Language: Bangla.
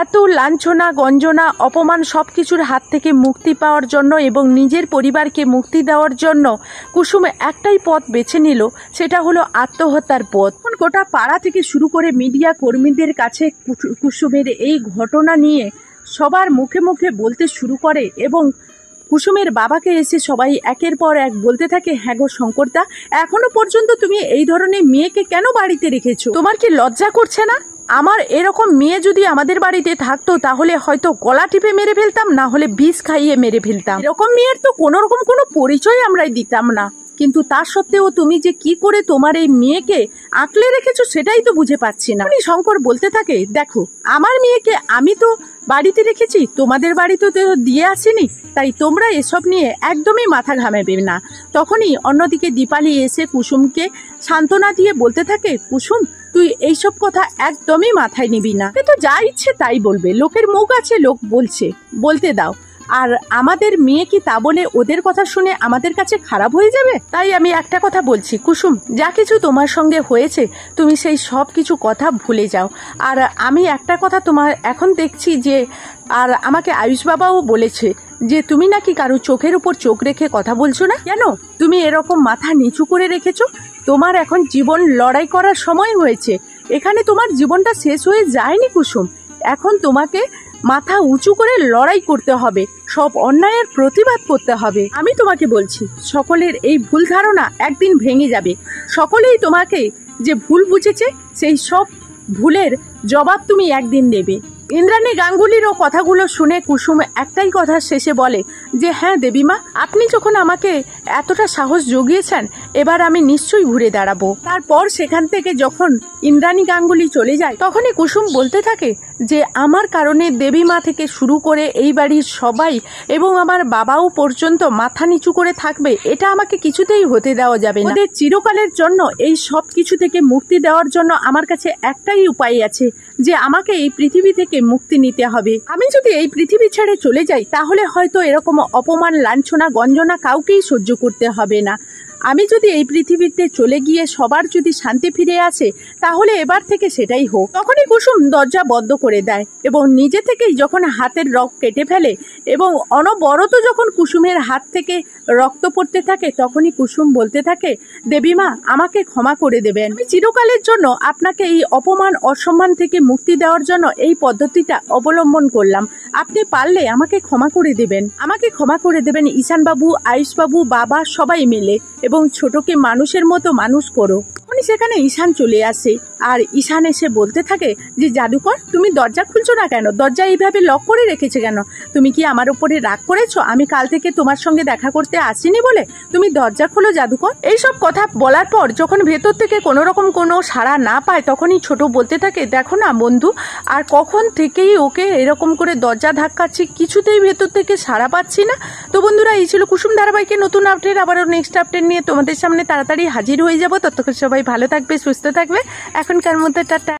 এত লাঞ্ছনা গঞ্জনা অপমান সব কিছুর হাত থেকে মুক্তি পাওয়ার জন্য এবং নিজের পরিবারকে মুক্তি দেওয়ার জন্য কুসুম একটাই পথ বেছে নিল, সেটা হলো আত্মহত্যার পথ। গোটা পাড়া থেকে শুরু করে মিডিয়া কর্মীদের কাছে কুসুমের এই ঘটনা নিয়ে সবার মুখে মুখে বলতে শুরু করে এবং কুসুমের বাবাকে এসে সবাই একের পর এক বলতে থাকে, হ্যাঁ গো শঙ্করদা, এখনো পর্যন্ত তুমি এই ধরনের মেয়েকে কেন বাড়িতে রেখেছো? তোমার কি লজ্জা করছে না? আমার এরকম মেয়ে যদি আমাদের বাড়িতে থাকতো তাহলে হয়তো গলা টিপে মেরে ফেলতাম, না হলে বিষ খাইয়ে মেরে ফেলতাম। এরকম মেয়ের তো কোনো রকম কোনো পরিচয় আমরাই দিতাম না, কিন্তু তা সত্ত্বেও তুমি যে কি করে তোমার এই মেয়েকে আঁকলে রেখেছো সেটাই তো বুঝে পাচ্ছি না। শঙ্কর বলতে থাকে, দেখো আমার মেয়েকে আমি তো বাড়িতে রেখেছি, তোমাদের বাড়িতে তো দিয়ে আসিনি, তাই তোমরা এসব নিয়ে একদমই মাথা ঘামাবে না। তখনই অন্যদিকে দীপালি এসে কুসুমকে সান্ত্বনা দিয়ে বলতে থাকে, কুসুম তুই এইসব কথা একদমই মাথায় নিবি না, তো যা ইচ্ছে তাই বলবে, লোকের মুখ আছে, লোক বলছে, বলতে দাও। আর আমাদের মেয়ে কি তা বলে ওদের কথা শুনে আমাদের কাছে খারাপ হয়ে যাবে? তাই আমি একটা কথা বলছি, কুসুম যা কিছু তোমার সঙ্গে হয়েছে তুমি সেই সব কিছু কথা ভুলে যাও। আর আমি একটা কথা তোমার এখন দেখছি যে, আর আমাকে আয়ুষ বাবাও বলেছে যে তুমি নাকি কারো চোখের উপর চোখ রেখে কথা বলছো না। কেন তুমি এরকম মাথা নিচু করে রেখেছো? তোমার এখন জীবন লড়াই করার সময় হয়েছে, এখানে তোমার জীবনটা শেষ হয়ে যায়নি কুসুম। এখন তোমাকে মাথা উঁচু করে লড়াই করতে হবে, সব অন্যায়ের প্রতিবাদ করতে হবে। আমি তোমাকে বলছি, সকলের এই ভুল ধারণা একদিন ভেঙে যাবে। সকলেই তোমাকে যে ভুল বুঝেছে সেই সব ভুলের জবাব তুমি একদিন দেবে। ইন্দ্রাণী গাঙ্গুলিরও কথাগুলো শুনে কুসুম একটাই কথা শেষে বলে যে, হ্যাঁ দেবীমা, আপনি যখন আমাকে এতটা সাহস জুগিয়েছেন, এবার আমি নিশ্চয়ই ঘুরে দাঁড়াবো। তারপর সেখান থেকে যখন ইন্দ্রাণী গাঙ্গুলি চলে যায়, তখনই কুসুম বলতে থাকে যে আমার কারণে দেবীমা থেকে শুরু করে এই বাড়ির সবাই এবং আমার বাবাও পর্যন্ত মাথা নিচু করে থাকবে, এটা আমাকে কিছুতেই হতে দেওয়া যাবে না। ওদের চিরকালের জন্য এই সব কিছু থেকে মুক্তি দেওয়ার জন্য আমার কাছে একটাই উপায় আছে, যে আমাকে এই পৃথিবী থেকে মুক্তি নিতে হবে। আমি যদি এই পৃথিবী ছেড়ে চলে যাই তাহলে হয়তো এরকম অপমান লাঞ্ছনা গঞ্জনা কাউকেই সহ্য করতে হবে না। আমি যদি এই পৃথিবীতে চলে গিয়ে সবার যদি শান্তি ফিরে আসে তাহলে এবার থেকে সেটাই হোক। তখনই কুসুম দরজা বন্ধ করে দেয় এবং নিজে থেকেই যখন হাতের রক কেটে ফেলে এবং অনবরত যখন কুসুমের হাত থেকে রক্ত পড়তে থাকে, তখনই কুসুম বলতে থাকে, দেবীমা আমাকে ক্ষমা করে দেবেন, আমি চিরকালের জন্য আপনাকে এই অপমান অসম্মান থেকে মুক্তি দেওয়ার জন্য এই পদ্ধতিটা অবলম্বন করলাম, আপনি পারলে আমাকে ক্ষমা করে দেবেন, আমাকে ক্ষমা করে দেবেন ঈশানবাবু, আয়ুষবাবু, বাবা সবাই মিলে, এবং ছোটকে মানুষের মতো মানুষ করো। সেখানে ঈশান চলে আসে আর ঈশান এসে বলতে থাকে যে, জাদুকর তুমি দরজা খুলছো না কেন? দরজা এইভাবে লক করে রেখেছে কেন? তুমি কি আমার উপরে রাগ করেছো? আমি কাল থেকে তোমার সঙ্গে দেখা করতে আসিনি বলে? তুমি দরজা খোলো জাদুকর। এইসব কথা বলার পর যখন ভেতর থেকে কোনো রকম কোনো সাড়া না পায়, তখনই ছোট বলতে থাকে, দেখো না বন্ধু, আর কখন থেকেই ওকে এরকম করে দরজা ধাক্কাচ্ছি, কিছুতেই ভেতর থেকে সাড়া পাচ্ছি না। তো বন্ধুরা, এই ছিল কুসুম ধারাবাহিকের নতুন আপডেট। আবারও নেক্সট আপডেট নিয়ে তোমাদের সামনে তাড়াতাড়ি হাজির হয়ে যাবো। ততক্ষণ সবাই ভালো থাকবে, সুস্থ থাকবে। এখনকার মধ্যে টাটা।